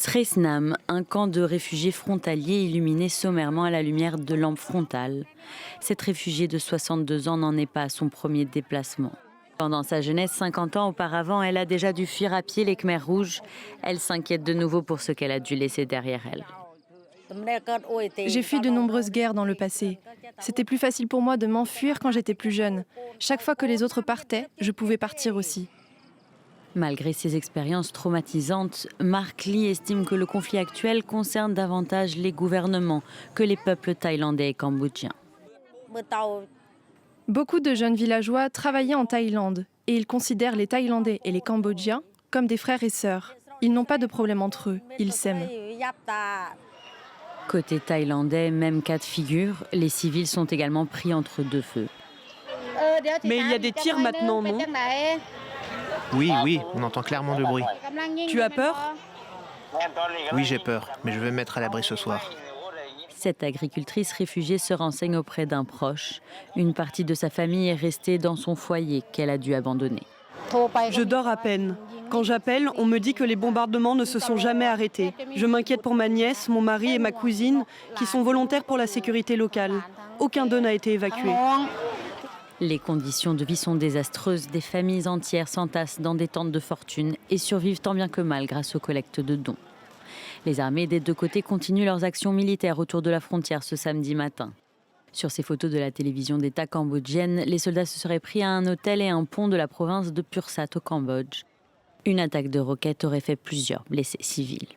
Sresnam, un camp de réfugiés frontaliers illuminé sommairement à la lumière de lampes frontales. Cette réfugiée de 62 ans n'en est pas à son premier déplacement. Pendant sa jeunesse, 50 ans auparavant, elle a déjà dû fuir à pied les Khmers rouges. Elle s'inquiète de nouveau pour ce qu'elle a dû laisser derrière elle. J'ai fui de nombreuses guerres dans le passé. C'était plus facile pour moi de m'enfuir quand j'étais plus jeune. Chaque fois que les autres partaient, je pouvais partir aussi. Malgré ces expériences traumatisantes, Mark Lee estime que le conflit actuel concerne davantage les gouvernements que les peuples thaïlandais et cambodgiens. Beaucoup de jeunes villageois travaillaient en Thaïlande et ils considèrent les Thaïlandais et les Cambodgiens comme des frères et sœurs. Ils n'ont pas de problème entre eux, ils s'aiment. Côté thaïlandais, même cas de figure, les civils sont également pris entre deux feux. Mais il y a des tirs maintenant, non? Oui, on entend clairement le bruit. Tu as peur? Oui, j'ai peur, mais je vais me mettre à l'abri ce soir. Cette agricultrice réfugiée se renseigne auprès d'un proche. Une partie de sa famille est restée dans son foyer qu'elle a dû abandonner. Je dors à peine. Quand j'appelle, on me dit que les bombardements ne se sont jamais arrêtés. Je m'inquiète pour ma nièce, mon mari et ma cousine, qui sont volontaires pour la sécurité locale. Aucun d'eux n'a été évacué. Les conditions de vie sont désastreuses. Des familles entières s'entassent dans des tentes de fortune et survivent tant bien que mal grâce aux collectes de dons. Les armées des deux côtés continuent leurs actions militaires autour de la frontière ce samedi matin. Sur ces photos de la télévision d'État cambodgienne, les soldats se seraient pris à un hôtel et un pont de la province de Pursat au Cambodge. Une attaque de roquettes aurait fait plusieurs blessés civils.